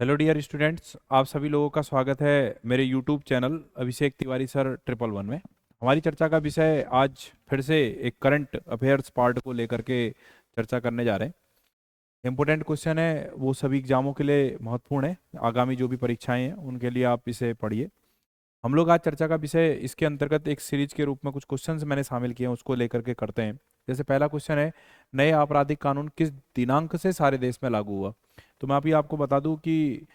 Hello dear students, आप सभी लोगों का स्वागत है मेरे YouTube channel Abhishek Tiwari sir 111 में। हमारी चर्चा का विषय आज फिर से एक करंट अफेयर्स पार्ट को लेकर के चर्चा करने जा रहे हैं। इम्पोर्टेंट क्वेश्चन है, वो सभी एग्जामों के लिए महत्वपूर्ण है। आगामी जो भी परीक्षाएं हैं उनके लिए आप इसे पढ़िए। हम लोग आज चर्चा का विषय इसके अंतर्गत एक सीरीज के रूप में कुछ क्वेश्चंस मैंने शामिल किए हैं, उसको लेकर के करते हैं। जैसे पहला क्वेश्चन है, नए आपराधिक कानून किस दिनांक से सारे देश में लागू हुआ। तो मैं अभी आपको बता दूं कि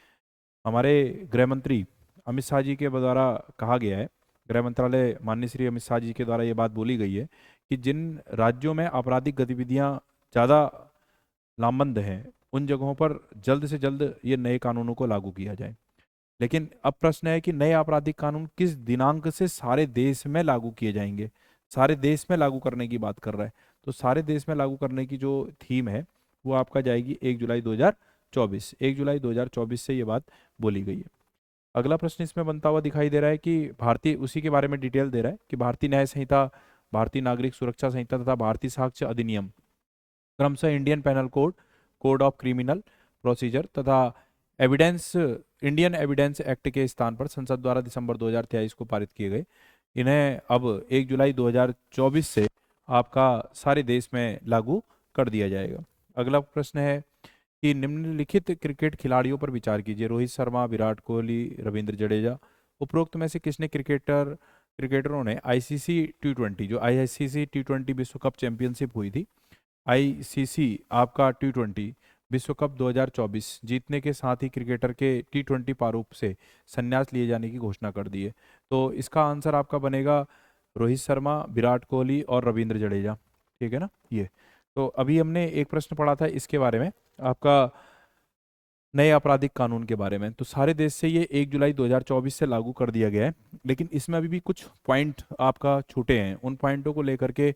हमारे गृह मंत्री अमित शाह जी के द्वारा कहा गया है, गृह मंत्रालय माननीय श्री अमित शाह जी के द्वारा ये बात बोली गई है कि जिन राज्यों में आपराधिक गतिविधियां ज़्यादा लामबंद हैं उन जगहों पर जल्द से जल्द ये नए कानूनों को लागू किया जाए। लेकिन अब प्रश्न है कि नए आपराधिक कानून किस दिनांक से सारे देश में लागू किए जाएंगे। सारे देश में लागू करने की बात कर रहा है, तो सारे देश में लागू करने की जो थीम है वो आपका जाएगी 1 जुलाई 2024। 1 जुलाई 2024 से ये बात बोली गई है। अगला प्रश्न इसमें बनता हुआ दिखाई दे रहा है कि भारतीय, उसी के बारे में डिटेल दे रहा है कि भारतीय न्याय संहिता, भारतीय नागरिक सुरक्षा संहिता तथा भारतीय साक्ष्य अधिनियम क्रमशः Indian penal code, code of criminal procedure तथा एविडेंस, इंडियन एविडेंस एक्ट के स्थान पर संसद द्वारा दिसंबर 2023 को पारित किए गए। इन्हें अब 1 जुलाई 2024 से आपका सारे देश में लागू कर दिया जाएगा। अगला प्रश्न है कि निम्नलिखित क्रिकेट खिलाड़ियों पर विचार कीजिए। रोहित शर्मा, विराट कोहली, रविंद्र जडेजा। उपरोक्त में से किसने क्रिकेटरों ने आईसीसी टी20, जो आईसीसी टी20 विश्व कप चैंपियनशिप हुई थी, आईसीसी आपका टी20 विश्व कप 2024 जीतने के साथ ही क्रिकेटर के टी20 प्रारूप से संन्यास लिए जाने की घोषणा कर दी है। तो इसका आंसर आपका बनेगा रोहित शर्मा, विराट कोहली और रविंद्र जडेजा। ठीक है ना। ये तो अभी हमने एक प्रश्न पढ़ा था इसके बारे में, आपका नए आपराधिक कानून के बारे में। तो सारे देश से ये 1 जुलाई 2024 से लागू कर दिया गया है, लेकिन इसमें अभी भी कुछ पॉइंट आपका छूटे हैं। उन पॉइंटों को लेकर के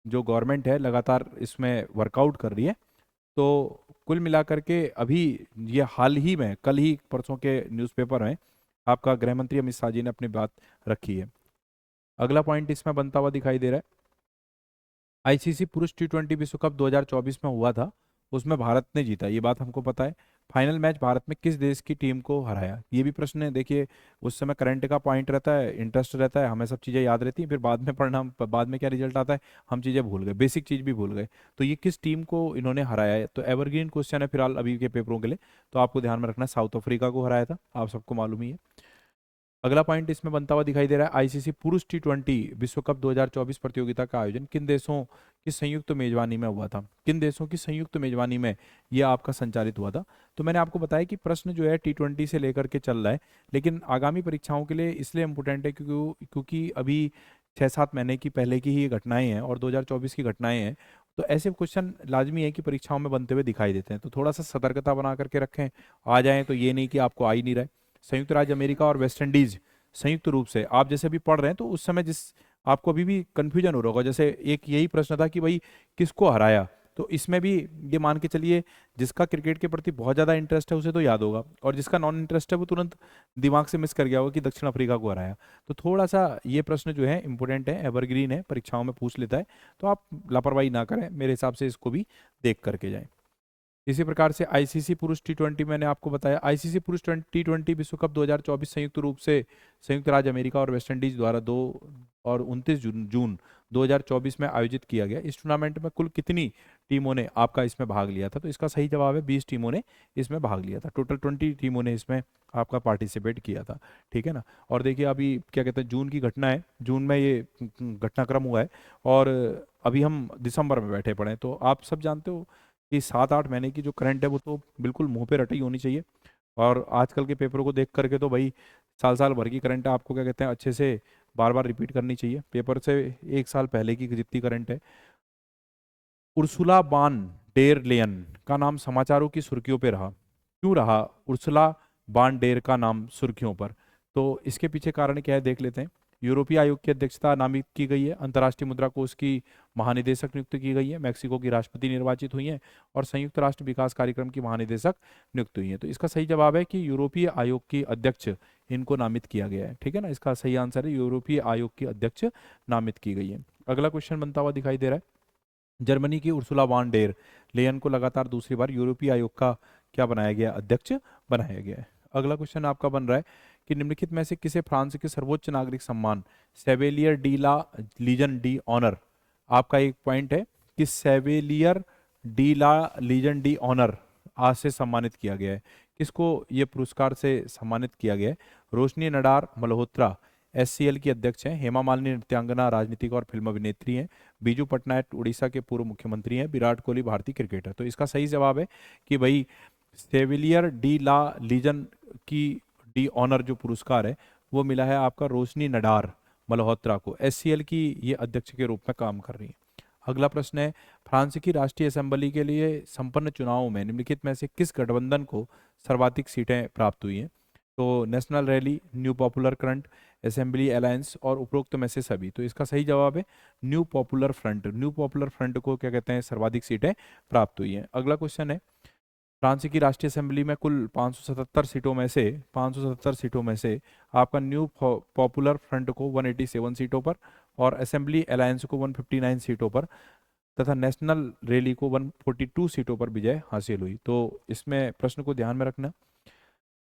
जो गवर्नमेंट है लगातार इसमें वर्कआउट कर रही है। तो कुल मिलाकर के अभी ये हाल ही में, कल ही परसों के न्यूज़पेपर में आपका गृह मंत्री अमित शाह जी ने अपनी बात रखी है। अगला पॉइंट इसमें बनता हुआ दिखाई दे रहा है, आईसीसी पुरुष टी20 विश्व कप 2024 में हुआ था, उसमें भारत ने जीता, ये बात हमको पता है। फाइनल मैच भारत में किस देश की टीम को हराया, ये भी प्रश्न है। देखिए, उस समय करंट का पॉइंट रहता है, इंटरेस्ट रहता है, हमें सब चीज़ें याद रहती हैं, फिर बाद में परिणाम, बाद में क्या रिजल्ट आता है हम चीज़ें भूल गए, बेसिक चीज़ भी भूल गए। तो ये किस टीम को इन्होंने हराया है, तो एवरग्रीन क्वेश्चन है फिलहाल अभी के पेपरों के लिए। तो आपको ध्यान में रखना है, साउथ अफ्रीका को हराया था, आप सबको मालूम ही है। अगला पॉइंट इसमें बनता हुआ दिखाई दे रहा है, आईसीसी पुरुष टी20 विश्व कप 2024 प्रतियोगिता का आयोजन किन देशों की संयुक्त मेजबानी में हुआ था। किन देशों की संयुक्त मेजबानी में यह आपका संचालित हुआ था। तो मैंने आपको बताया कि प्रश्न जो है टी20 से लेकर के चल रहा है, लेकिन आगामी परीक्षाओं के लिए इसलिए इम्पोर्टेंट है क्योंकि अभी 6-7 महीने की पहले की ही ये घटनाएं हैं और 2024 की घटनाएं हैं। तो ऐसे क्वेश्चन लाजमी है कि परीक्षाओं में बनते हुए दिखाई देते हैं, तो थोड़ा सा सतर्कता बना करके रखें। आ जाएं तो ये नहीं कि आपको आ ही नहीं रहा है। संयुक्त राज्य अमेरिका और वेस्ट इंडीज संयुक्त रूप से, आप जैसे भी पढ़ रहे हैं तो उस समय जिस आपको अभी भी कंफ्यूजन हो रहा होगा, जैसे एक यही प्रश्न था कि भाई किसको हराया, तो इसमें भी ये मान के चलिए जिसका क्रिकेट के प्रति बहुत ज़्यादा इंटरेस्ट है उसे तो याद होगा, और जिसका नॉन इंटरेस्ट है वो तुरंत दिमाग से मिस कर गया होगा कि दक्षिण अफ्रीका को हराया। तो थोड़ा सा ये प्रश्न जो है इंपॉर्टेंट है, एवरग्रीन है, परीक्षाओं में पूछ लेता है, तो आप लापरवाही ना करें, मेरे हिसाब से इसको भी देख करके जाएं। इसी प्रकार से आईसीसी पुरुष टी20 मैंने आपको बताया, आईसीसी पुरुष टी20 विश्व कप 2024 संयुक्त रूप से संयुक्त राज्य अमेरिका और वेस्ट इंडीज द्वारा 2 और 29 जून 2024 में आयोजित किया गया। इस टूर्नामेंट में कुल कितनी टीमों ने आपका इसमें भाग लिया था, तो इसका सही जवाब है 20 टीमों ने इसमें भाग लिया था। टोटल 20 टीमों ने इसमें आपका पार्टिसिपेट किया था। ठीक है ना। और देखिए अभी क्या कहते हैं, जून की घटना है, जून में ये घटनाक्रम हुआ है, और अभी हम दिसंबर में बैठे पड़े हैं। तो आप सब जानते हो कि 7-8 महीने की जो करंट है वो तो बिल्कुल मुंह पे रटी होनी चाहिए। और आजकल के पेपरों को देख करके तो भाई साल साल भर की करंट आपको क्या कहते हैं अच्छे से बार बार रिपीट करनी चाहिए, पेपर से 1 साल पहले की जितनी करंट है। उर्सुला बान डेर लेयन का नाम समाचारों की सुर्खियों पे रहा, क्यों रहा उर्सुला बान डेर का नाम सुर्खियों पर। तो इसके पीछे कारण क्या है देख लेते हैं। यूरोपीय आयोग की अध्यक्षता नामित की गई है, अंतर्राष्ट्रीय मुद्रा कोष की महानिदेशक नियुक्त की गई है, मैक्सिको की राष्ट्रपति निर्वाचित हुई हैं, और संयुक्त राष्ट्र विकास कार्यक्रम की महानिदेशक नियुक्त हुई हैं। तो इसका सही जवाब है कि यूरोपीय आयोग की अध्यक्ष इनको नामित किया गया है। ठीक है ना, इसका सही आंसर है यूरोपीय आयोग की अध्यक्ष नामित की गई है। अगला क्वेश्चन बनता हुआ दिखाई दे रहा है, जर्मनी की उर्सुला वान डेर लेयन को लगातार दूसरी बार यूरोपीय आयोग का क्या बनाया गया, अध्यक्ष बनाया गया है। अगला क्वेश्चन आपका बन रहा है कि निम्नलिखित में से किसे फ्रांस के सर्वोच्च नागरिक सम्मान सेवेलियर डी ला लीजन डी ऑनर, आपका एक पॉइंट है कि सेवेलियर डी ला लीजन डी ऑनर आज से सम्मानित किया गया है। किसको ये पुरस्कार से सम्मानित किया गया है? रोशनी नडार मल्होत्रा एससीएल की अध्यक्ष हैं, हेमा मालिनी नृत्यांगना, राजनीतिक और फिल्म अभिनेत्री हैं, बीजू पटनायक उड़ीसा के पूर्व मुख्यमंत्री हैं, विराट कोहली भारतीय क्रिकेटर। तो इसका सही जवाब है कि भाई सेविलियर डी ला लीजन की डी ऑनर जो पुरस्कार है वो मिला है आपका रोशनी नडार मल्होत्रा को, एससीएल की ये अध्यक्ष के रूप में काम कर रही है। अगला प्रश्न है, फ्रांस की राष्ट्रीय असेंबली के लिए संपन्न चुनावों में निम्नलिखित में से किस गठबंधन को सर्वाधिक सीटें प्राप्त हुई हैं? तो national rally, new popular front, assembly alliance और उपरोक्त में से सभी। तो इसका सही जवाब है new popular front. New popular front को क्या कहते हैं? सर्वाधिक सीटें प्राप्त हुई हैं। अगला क्वेश्चन है, फ्रांस की राष्ट्रीय असेंबली में कुल 577 सीटों में से आपका न्यू पॉपुलर फ्रंट को 187 सीटों पर और असेंबली अलायंस को 159 सीटों पर तथा नेशनल रैली को 142 सीटों पर विजय हासिल हुई। तो इसमें प्रश्न को ध्यान में रखना,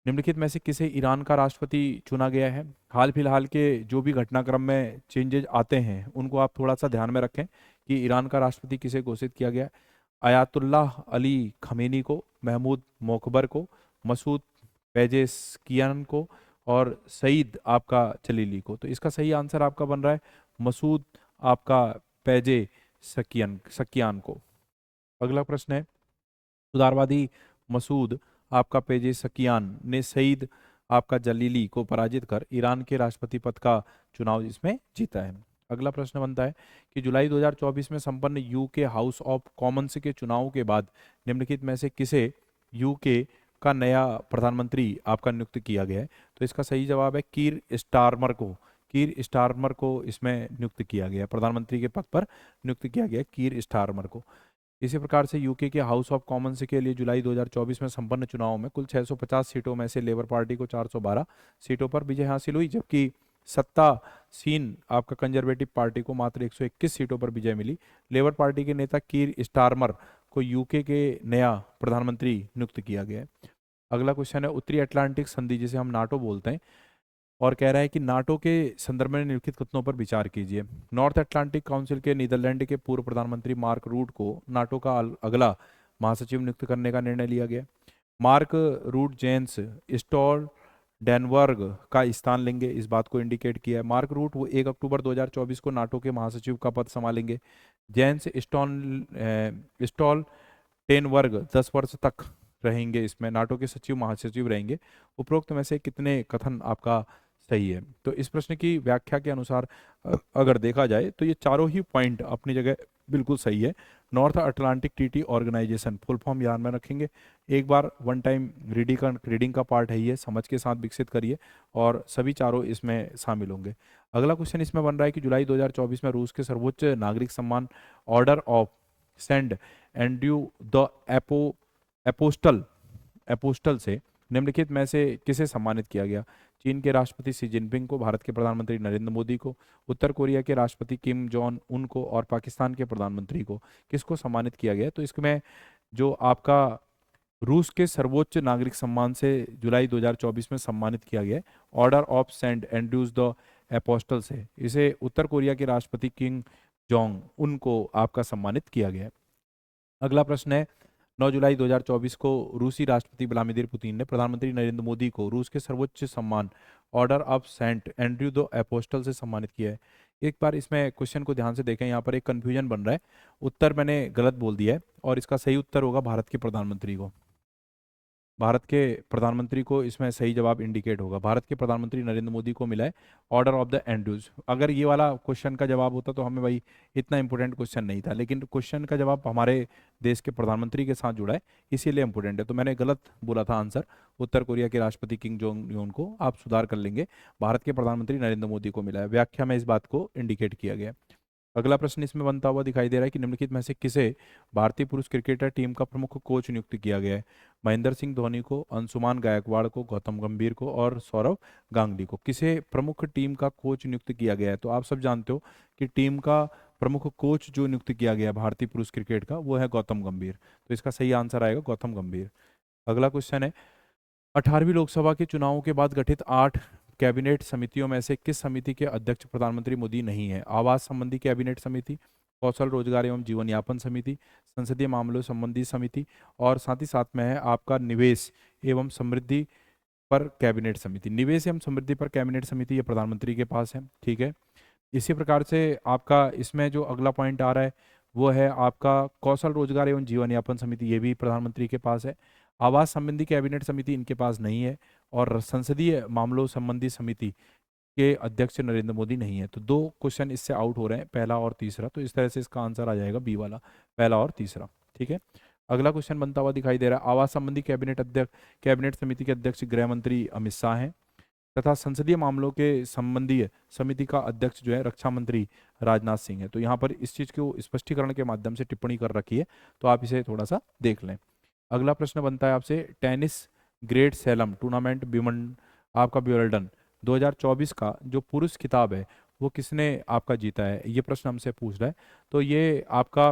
निम्नलिखित में से किसे ईरान का राष्ट्रपति चुना गया है? हाल फिलहाल के जो भी घटनाक्रम में चेंजेस आते हैं उनको आप थोड़ा सा ध्यान में रखें कि ईरान का राष्ट्रपति किसे घोषित किया गया है। अयातुल्लाह अली खमेनी को, महमूद मोकबर को, मसूद पेजेस्कियान को और सईद आपका जलीली को। तो इसका सही आंसर आपका बन रहा है मसूद आपका पेजे सकियान को। अगला प्रश्न है, सुधारवादी मसूद आपका पेजेशकियान ने सईद आपका जलीली को पराजित कर ईरान के राष्ट्रपति पद का चुनाव इसमें जीता है। अगला प्रश्न बनता है कि जुलाई 2024 में संपन्न यूके हाउस ऑफ कॉमन्स के चुनाव के बाद निम्नलिखित में से किसे यूके का नया प्रधानमंत्री आपका नियुक्त किया गया है? तो इसका सही जवाब है कीर स्टारमर को। कीर स्टारमर को इसमें नियुक्त किया गया, प्रधानमंत्री के पद पर नियुक्त किया गया कीर स्टारमर को। इसी प्रकार से यूके के हाउस ऑफ कॉमन्स के लिए जुलाई 2024 में संपन्न चुनाव में कुल 650 सीटों में से लेबर पार्टी को 412 सीटों पर विजय हासिल हुई, जबकि सत्तासीन आपका कंजर्वेटिव पार्टी को मात्र 121 सीटों पर विजय मिली। लेबर पार्टी के नेता कीर स्टारमर को यूके के नया प्रधानमंत्री नियुक्त किया गया है। अगला क्वेश्चन है, उत्तरी अटलांटिक संधि जिसे हम नाटो बोलते हैं और कह रहा है कि नाटो के संदर्भ में निम्नलिखित कथनों पर विचार कीजिए। नॉर्थ अटलांटिक काउंसिल के नीदरलैंड के पूर्व प्रधानमंत्री मार्क रूट को नाटो का अगला महासचिव नियुक्त करने का निर्णय लिया गया। मार्क रूट जेंस स्टोल डेनवर्ग का स्थान लेंगे, इस बात को इंडिकेट किया है। मार्क रूट वो 1 अक्टूबर 2024 को नाटो के महासचिव का पद संभालेंगे। जेंस स्टॉल टेनवर्ग 10 वर्ष तक रहेंगे, इसमें नाटो के सचिव महासचिव रहेंगे। उपरोक्त में से कितने कथन आपका सही है? तो इस प्रश्न की व्याख्या के अनुसार अगर देखा जाए तो ये चारों ही पॉइंट अपनी जगह बिल्कुल सही है। North Atlantic Treaty Organisation full form याद में रखेंगे, एक बार वन टाइम रीडिंग का पार्ट है, ये समझ के साथ विकसित करिए और सभी चारों इसमें शामिल होंगे। अगला क्वेश्चन इसमें बन रहा है कि जुलाई 2024 में रूस के सर्वोच्च नागरिक सम्मान Order of Saint Andrew the Apostle Apostle से निम्नलिखित में से किसे सम्मानित किया गया? चीन के राष्ट्रपति शी जिनपिंग को, भारत के प्रधानमंत्री नरेंद्र मोदी को, उत्तर कोरिया के राष्ट्रपति किम जोंग उन को और पाकिस्तान के प्रधानमंत्री को। किसको सम्मानित किया गया? तो इसमें जो आपका रूस के सर्वोच्च नागरिक सम्मान से जुलाई 2024 में सम्मानित किया गया Order of Saint Andrews the Apostle से, इसे उत्तर कोरिया के राष्ट्रपति किम जोंग उनको आपका सम्मानित किया गया। अगला प्रश्न है, 9 जुलाई 2024 को रूसी राष्ट्रपति व्लादिमीर पुतिन ने प्रधानमंत्री नरेंद्र मोदी को रूस के सर्वोच्च सम्मान Order of Saint Andrew the Apostle से सम्मानित किया है। एक बार इसमें क्वेश्चन को ध्यान से देखें, यहाँ पर एक कंफ्यूजन बन रहा है, उत्तर मैंने गलत बोल दिया है और इसका सही उत्तर होगा भारत के प्रधानमंत्री को। भारत के प्रधानमंत्री को इसमें सही जवाब इंडिकेट होगा। भारत के प्रधानमंत्री नरेंद्र मोदी को मिला है ऑर्डर ऑफ द एंड्रयूज। अगर ये वाला क्वेश्चन का जवाब होता तो हमें भाई इतना इंपॉर्टेंट क्वेश्चन नहीं था, लेकिन क्वेश्चन का जवाब हमारे देश के प्रधानमंत्री के साथ जुड़ा है इसीलिए इंपॉर्टेंट है। तो मैंने गलत बोला था आंसर, उत्तर कोरिया के राष्ट्रपति किम जोंग यून को आप सुधार कर लेंगे, भारत के प्रधानमंत्री नरेंद्र मोदी को मिला है। व्याख्या में इस बात को इंडिकेट किया गया। अगला प्रश्न इसमें बनता हुआ दिखाई दे रहा है कि निम्नलिखित में से किसे भारतीय पुरुष क्रिकेटर टीम का प्रमुख कोच नियुक्त किया गया है? महेंद्र सिंह धोनी को, अंशुमान गायकवाड़ को, गौतम गंभीर को और सौरव गांगुली को। किसे प्रमुख टीम का कोच नियुक्त किया गया है? तो आप सब जानते हो कि टीम का प्रमुख कोच जो नियुक्त किया गया है भारतीय पुरुष क्रिकेट का वो है गौतम गंभीर। तो इसका सही आंसर आएगा गौतम गंभीर। अगला क्वेश्चन है, 18वीं लोकसभा के चुनावों के बाद गठित 8 कैबिनेट समितियों में से किस समिति के अध्यक्ष प्रधानमंत्री मोदी नहीं है? आवास संबंधी कैबिनेट समिति, कौशल रोजगार एवं जीवन यापन समिति, संसदीय मामलों संबंधी समिति, और साथ ही साथ में है आपका निवेश एवं समृद्धि पर कैबिनेट समिति। निवेश एवं समृद्धि पर कैबिनेट समिति ये प्रधानमंत्री के पास है, ठीक है। इसी प्रकार से आपका इसमें जो अगला पॉइंट आ रहा है वो है आपका कौशल रोजगार एवं जीवन यापन समिति, ये भी प्रधानमंत्री के पास है। आवास संबंधी कैबिनेट समिति इनके पास नहीं है, और संसदीय मामलों संबंधी समिति के अध्यक्ष नरेंद्र मोदी नहीं है। तो दो क्वेश्चन इससे आउट हो रहे हैं, पहला और तीसरा। तो इस तरह से इसका आंसर आ जाएगा बी वाला, पहला और तीसरा, ठीक है। अगला क्वेश्चन बनता हुआ दिखाई दे रहा है, आवास संबंधी कैबिनेट समिति के अध्यक्ष गृह मंत्री अमित शाह हैं, तथा संसदीय मामलों के संबंधी समिति का अध्यक्ष जो है रक्षा मंत्री राजनाथ सिंह है। तो यहाँ पर इस चीज को स्पष्टीकरण के माध्यम से टिप्पणी कर रखी है, तो आप इसे थोड़ा सा देख लें। अगला प्रश्न बनता है आपसे, टेनिस ग्रेट सैलम टूर्नामेंट आपका विंबलडन 2024 का जो पुरुष खिताब है वो किसने आपका जीता है, ये प्रश्न हमसे पूछ रहा है। तो ये आपका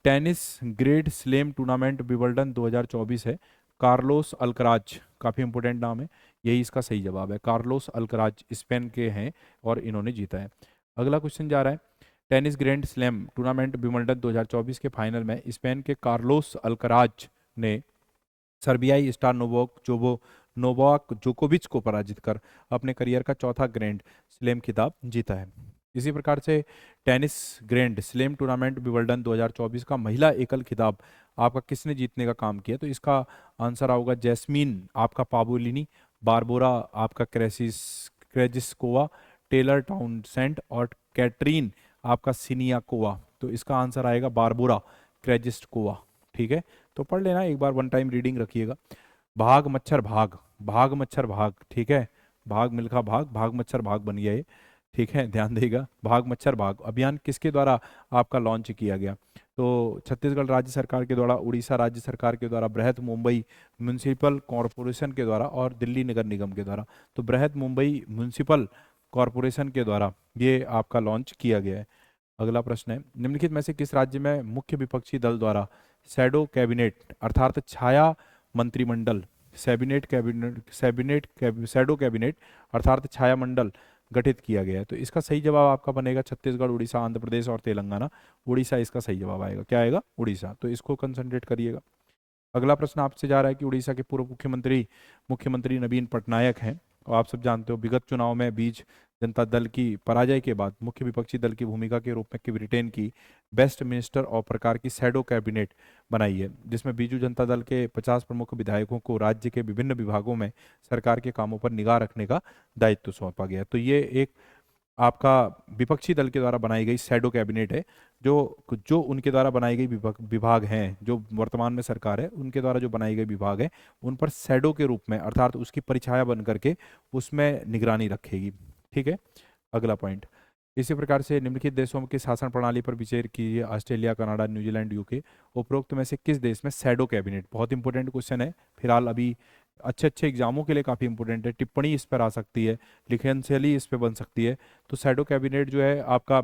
tennis great slam tournament Wimbledon 2024 है, कार्लोस अल्कराज, काफ़ी इंपॉर्टेंट नाम है, यही इसका सही जवाब है। कार्लोस अल्कराज स्पेन के हैं और इन्होंने जीता है। अगला क्वेश्चन जा रहा है, tennis grand slam tournament Wimbledon 2024 के फाइनल में स्पेन के कार्लोस अल्कराज ने सर्बियाई स्टार नोवाक जोकोविच को पराजित कर अपने करियर का चौथा ग्रैंड स्लैम खिताब जीता है। इसी प्रकार से tennis grand slam tournament Wimbledon 2024 का महिला एकल खिताब आपका किसने जीतने का काम किया? तो इसका आंसर होगा जैस्मीन आपका पावोलिनी, बारबोरा आपका क्रेजिस्कोवा, टेलर टाउनसेंट और कैटरीन आपका सिनियाकोवा। तो इसका आंसर आएगा बारबोरा क्रेजिस्कोवा, ठीक है। तो पढ़ लेना एक बार, वन टाइम रीडिंग रखिएगा। भाग मच्छर भाग, भाग मच्छर भाग, ठीक है। भाग मिल्खा भाग, भाग मच्छर भाग बन गया ये, ठीक है, ध्यान देगा। भाग मच्छर भाग अभियान किसके द्वारा आपका लॉन्च किया गया? तो छत्तीसगढ़ राज्य सरकार के द्वारा, उड़ीसा राज्य सरकार के द्वारा, बृहद मुंबई म्यूनिसिपल कॉरपोरेशन के द्वारा और दिल्ली नगर निगम के द्वारा। तो बृहद मुंबई म्यूनिसिपल कॉरपोरेशन के द्वारा ये आपका लॉन्च किया गया है। अगला प्रश्न है, निम्नलिखित में से किस राज्य में मुख्य विपक्षी दल द्वारा शैडो कैबिनेट अर्थात छाया मंत्रिमंडल शैडो कैबिनेट अर्थात छाया मंडल गठित किया गया है? तो इसका सही जवाब आपका बनेगा छत्तीसगढ़, उड़ीसा, आंध्र प्रदेश और तेलंगाना। उड़ीसा इसका सही जवाब आएगा। क्या आएगा? उड़ीसा। तो इसको कंसंट्रेट करिएगा। अगला प्रश्न आपसे जा रहा है कि उड़ीसा के पूर्व मुख्यमंत्री नवीन पटनायक हैं, और आप सब जानते हो विगत चुनाव में बीच जनता दल की पराजय के बाद मुख्य विपक्षी दल की भूमिका के रूप में कि ब्रिटेन की बेस्ट मिनिस्टर और प्रकार की शैडो कैबिनेट बनाई है, जिसमें बीजू जनता दल के 50 प्रमुख विधायकों को राज्य के विभिन्न विभागों में सरकार के कामों पर निगाह रखने का दायित्व सौंपा गया। तो ये एक आपका विपक्षी दल के द्वारा बनाई गई शैडो कैबिनेट है, जो जो उनके द्वारा बनाई गई विभाग हैं, जो वर्तमान में सरकार है उनके द्वारा जो बनाई गई विभाग है उन पर शैडो के रूप में अर्थात उसकी परिछाया बन करके उसमें निगरानी रखेगी, ठीक है। अगला पॉइंट, इसी प्रकार से निम्नलिखित देशों की शासन प्रणाली पर विचार कीजिए, ऑस्ट्रेलिया, कनाडा, न्यूजीलैंड, यूके। उपरोक्त में से किस देश में शैडो कैबिनेट, बहुत इंपॉर्टेंट क्वेश्चन है फिलहाल, अभी अच्छे अच्छे एग्जामों के लिए काफ़ी इंपॉर्टेंट है, टिप्पणी इस पर आ सकती है, लिखनशैली इस पर बन सकती है। तो शैडो कैबिनेट जो है आपका,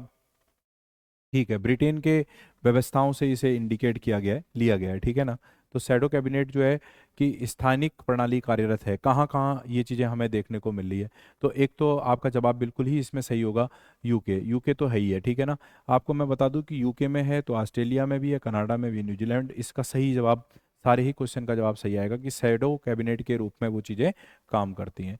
ठीक है, ब्रिटेन के व्यवस्थाओं से इसे इंडिकेट किया गया है, लिया गया है, ठीक है ना। तो शैडो कैबिनेट जो है कि स्थानिक प्रणाली कार्यरत है, कहाँ कहाँ ये चीज़ें हमें देखने को मिल रही है। तो एक तो आपका जवाब बिल्कुल ही इसमें सही होगा, यूके। यूके तो है ही है, ठीक है ना। आपको मैं बता दूं कि यूके में है तो ऑस्ट्रेलिया में भी है, कनाडा में भी, न्यूजीलैंड। इसका सही जवाब, सारे ही क्वेश्चन का जवाब सही आएगा कि शैडो कैबिनेट के रूप में वो चीज़ें काम करती हैं।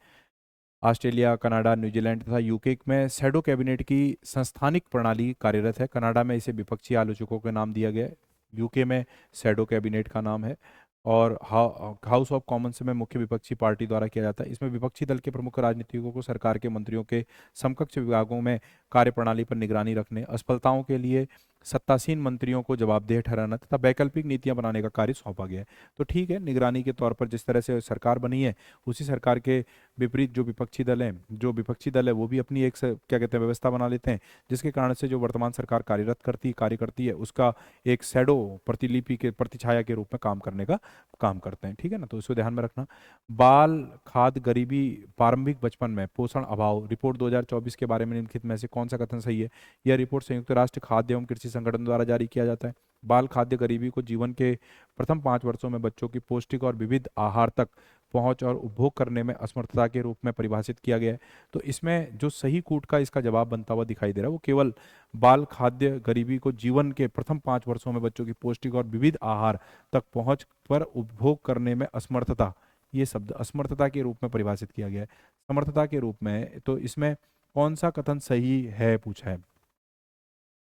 ऑस्ट्रेलिया, कनाडा, न्यूजीलैंड तथा यूके में शैडो कैबिनेट की संस्थानिक प्रणाली कार्यरत है। कनाडा में इसे विपक्षी आलोचकों का नाम दिया गया है, यूके में शैडो कैबिनेट का नाम है, और हाउस ऑफ कॉमन्स में मुख्य विपक्षी पार्टी द्वारा किया जाता है। इसमें विपक्षी दल के प्रमुख राजनीतिकों को सरकार के मंत्रियों के समकक्ष विभागों में कार्यप्रणाली पर निगरानी रखने, असफलताओं के लिए सत्तासीन मंत्रियों को जवाबदेह ठहराना तथा वैकल्पिक नीतियां बनाने का कार्य सौंपा गया है। तो ठीक है, निगरानी के तौर पर जिस तरह से सरकार बनी है उसी सरकार के विपरीत जो विपक्षी दल है वो भी अपनी एक क्या कहते हैं व्यवस्था बना लेते हैं, जिसके कारण से जो वर्तमान सरकार कार्य करती है उसका एक शैडो प्रतिलिपि के प्रतिछाया के रूप में काम करने का काम करते हैं, ठीक है ना। तो इसको ध्यान में रखना। बाल खाद्य गरीबी प्रारंभिक बचपन में पोषण अभाव रिपोर्ट 2024 के बारे में निम्नलिखित में से कौन सा कथन सही है? यह रिपोर्ट संयुक्त राष्ट्र खाद्य एवं कृषि संगठन द्वारा जारी किया जाता है। बाल खाद्य गरीबी को जीवन के प्रथम 5 वर्षों में बच्चों की पौष्टिक और विविध आहार तक पहुंच और उपभोग करने में असमर्थता के रूप में परिभाषित किया गया है। तो इसमें जो सही कूट का इसका जवाब बनता हुआ दिखाई दे रहा है वो केवल बाल खाद्य गरीबी को जीवन के प्रथम 5 वर्षों में बच्चों की पौष्टिक और विविध आहार तक पहुंच पर उपभोग करने में असमर्थता, ये शब्द असमर्थता के रूप में परिभाषित किया गया है, समर्थता के रूप में। तो इसमें कौन सा कथन सही है पूछा है,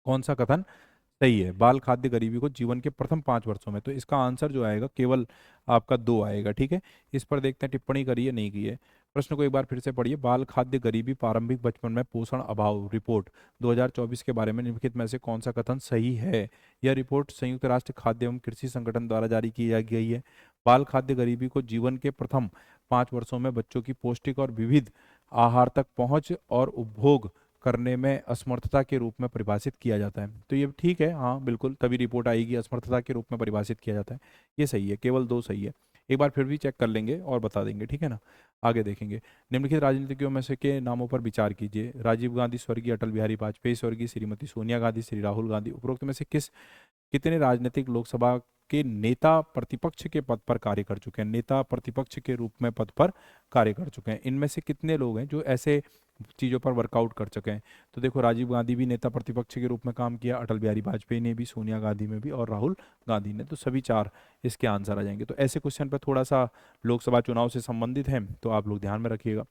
कौन सा कथन सही है बाल खाद्य गरीबी को जीवन के प्रथम 5 वर्षों में। तो इसका आंसर जो आएगा केवल आपका 2 आएगा। ठीक है, इस पर देखते हैं टिप्पणी करिए नहीं की है। प्रश्न को एक बार फिर से पढ़िए। बाल खाद्य गरीबी प्रारंभिक बचपन में पोषण अभाव रिपोर्ट 2024 के बारे में निम्नलिखित में से कौन सा कथन सही है। यह रिपोर्ट संयुक्त राष्ट्र खाद्य एवं कृषि संगठन द्वारा जारी की गई है। बाल खाद्य गरीबी को जीवन के प्रथम 5 वर्षों में बच्चों की पौष्टिक और विविध आहार तक पहुंच और उपभोग करने में असमर्थता के रूप में परिभाषित किया जाता है। तो ये ठीक है, हाँ बिल्कुल, तभी रिपोर्ट आएगी, असमर्थता के रूप में परिभाषित किया जाता है। ये सही है, केवल 2 सही है। एक बार फिर भी चेक कर लेंगे और बता देंगे, ठीक है ना। आगे देखेंगे। निम्नलिखित राजनीतिज्ञों में से के नामों पर विचार कीजिए। राजीव गांधी, स्वर्गीय अटल बिहारी वाजपेयी, स्वर्गीय श्रीमती सोनिया गांधी, श्री राहुल गांधी। उपरोक्त में से कितने राजनीतिक लोकसभा के नेता प्रतिपक्ष के पद पर कार्य कर चुके हैं, नेता प्रतिपक्ष के रूप में पद पर कार्य कर चुके हैं। इनमें से कितने लोग हैं जो ऐसे चीज़ों पर वर्कआउट कर चुके हैं। तो देखो, राजीव गांधी भी नेता प्रतिपक्ष के रूप में काम किया, अटल बिहारी वाजपेयी ने भी, सोनिया गांधी में भी, और राहुल गांधी ने। तो सभी 4 इसके आंसर आ जाएंगे। तो ऐसे क्वेश्चन पर थोड़ा सा लोकसभा चुनाव से संबंधित है तो आप लोग ध्यान में रखिएगा।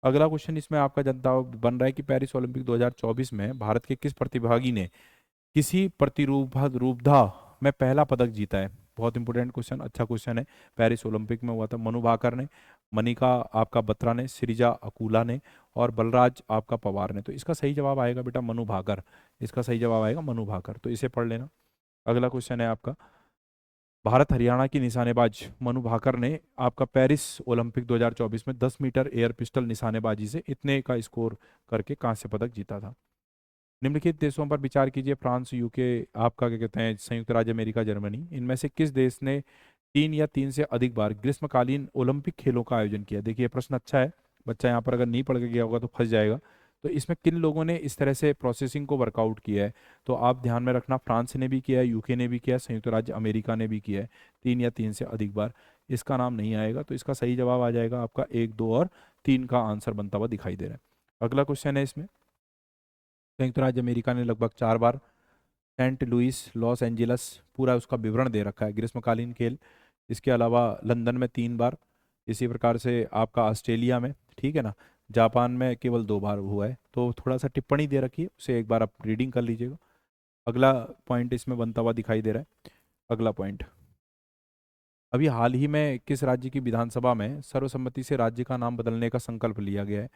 अगला क्वेश्चन इसमें आपका जनता बन रहा है कि पेरिस ओलंपिक 2024 में भारत के किस प्रतिभागी ने किसी प्रतिरूपधा में पहला पदक जीता है। बहुत इंपॉर्टेंट क्वेश्चन, अच्छा क्वेश्चन है। पेरिस ओलंपिक में हुआ था। मनु भाकर ने, मनिका आपका बत्रा ने, सृजा अकूला ने, और बलराज आपका पवार ने। तो इसका सही जवाब आएगा बेटा मनु भाकर, इसका सही जवाब आएगा मनु भाकर। तो इसे पढ़ लेना। अगला क्वेश्चन है आपका, भारत हरियाणा की निशानेबाज मनु भाकर ने आपका पेरिस ओलंपिक 2024 में 10 मीटर एयर पिस्टल निशानेबाजी से इतने का स्कोर करके कांस्य पदक जीता था। निम्नलिखित देशों पर विचार कीजिए। फ्रांस, यूके, आपका क्या कहते हैं संयुक्त राज्य अमेरिका, जर्मनी। इनमें से किस देश ने 3 या 3 से अधिक बार ग्रीष्मकालीन ओलंपिक खेलों का आयोजन किया। देखिए प्रश्न अच्छा है, बच्चा यहाँ पर अगर नहीं पढ़ के गया होगा तो फंस जाएगा। तो इसमें किन लोगों ने इस तरह से प्रोसेसिंग को वर्कआउट किया है, तो आप ध्यान में रखना, फ्रांस ने भी किया है, यूके ने भी किया है, संयुक्त राज्य अमेरिका ने भी किया है। 3 या 3 से अधिक बार, इसका नाम नहीं आएगा। तो इसका सही जवाब आ जाएगा आपका 1, 2 और 3 का आंसर बनता हुआ दिखाई दे रहा है। अगला क्वेश्चन है इसमें, संयुक्त राज्य अमेरिका ने लगभग 4 बार सेंट लुइस, लॉस एंजलस, पूरा उसका विवरण दे रखा है ग्रीष्मकालीन खेल। इसके अलावा लंदन में 3 बार, इसी प्रकार से आपका ऑस्ट्रेलिया में, ठीक है ना, जापान में केवल 2 बार हुआ है। तो थोड़ा सा टिप्पणी दे रखी है, उसे एक बार आप रीडिंग कर लीजिएगा। अगला पॉइंट इसमें बनता हुआ दिखाई दे रहा है। अगला पॉइंट, अभी हाल ही में किस राज्य की विधानसभा में सर्वसम्मति से राज्य का नाम बदलने का संकल्प लिया गया है।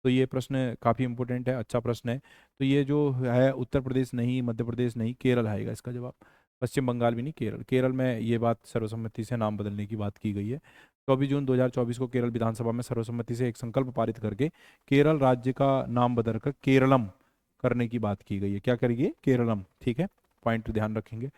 तो ये प्रश्न काफ़ी इंपॉर्टेंट है, अच्छा प्रश्न है। तो ये जो है उत्तर प्रदेश नहीं, मध्य प्रदेश नहीं, केरल आएगा इसका जवाब। पश्चिम बंगाल भी नहीं, केरल। केरल में ये बात सर्वसम्मति से नाम बदलने की बात की गई है। 24 जून 2024 को केरल विधानसभा में सर्वसम्मति से एक संकल्प पारित करके केरल राज्य का नाम बदलकर केरलम करने की बात की गई है। क्या करेगी, केरलम, ठीक है, पॉइंट ध्यान रखेंगे।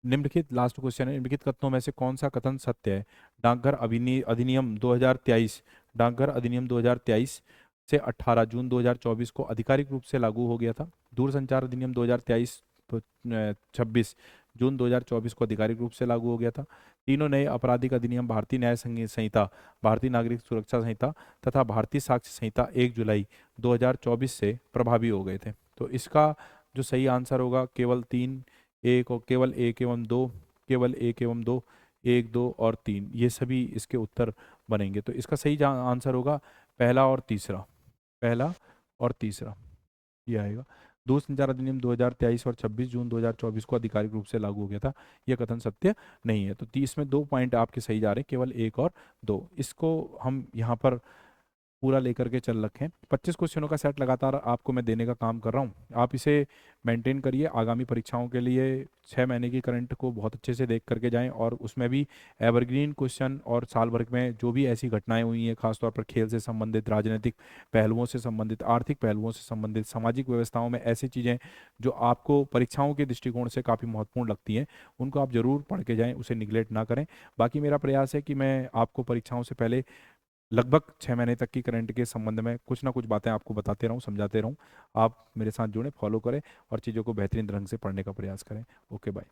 निम्नलिखित, लास्ट क्वेश्चन है, निम्नलिखित कथनों में से कौन सा कथन सत्य है। डाकघर अधिनियम 2023, डाकघर अधिनियम 2023 से 18 जून 2024 को आधिकारिक रूप से लागू हो गया था। दूरसंचार अधिनियम 2023 26 जून 2024 को आधिकारिक रूप से लागू हो गया था। तीनों नए आपराधिक अधिनियम भारतीय न्याय संहिता, भारतीय नागरिक सुरक्षा संहिता तथा भारतीय साक्ष्य संहिता 1 जुलाई 2024 से प्रभावी हो गए थे। तो इसका जो सही आंसर होगा केवल 3, एक और केवल 1 एवं 2, केवल 1 एवं 2, 1, 2 और 3, ये सभी इसके उत्तर बनेंगे। तो इसका सही आंसर होगा पहला और तीसरा, पहला और तीसरा, ये आएगा। दूरसंचार अधिनियम 2023 और 26 जून 2024 को आधिकारिक रूप से लागू हो गया था, यह कथन सत्य नहीं है। तो 30 में 2 पॉइंट आपके सही जा रहे हैं, केवल 1 और 2। इसको हम यहाँ पर पूरा लेकर के चल रखे हैं। 25 क्वेश्चनों का सेट लगातार आपको मैं देने का काम कर रहा हूँ, आप इसे मेंटेन करिए। आगामी परीक्षाओं के लिए 6 महीने की करंट को बहुत अच्छे से देख करके जाएं, और उसमें भी एवरग्रीन क्वेश्चन और साल भर में जो भी ऐसी घटनाएं हुई हैं, खासतौर पर खेल से संबंधित, राजनीतिक पहलुओं से संबंधित, आर्थिक पहलुओं से संबंधित, सामाजिक व्यवस्थाओं में ऐसी चीज़ें जो आपको परीक्षाओं के दृष्टिकोण से काफ़ी महत्वपूर्ण लगती हैं, उनको आप जरूर पढ़ के जाएँ, उसे निगलेक्ट ना करें। बाकी मेरा प्रयास है कि मैं आपको परीक्षाओं से पहले लगभग 6 महीने तक की करंट के संबंध में कुछ ना कुछ बातें आपको बताते रहूं, समझाते रहूं। आप मेरे साथ जुड़ें, फॉलो करें और चीज़ों को बेहतरीन ढंग से पढ़ने का प्रयास करें। Okay, bye.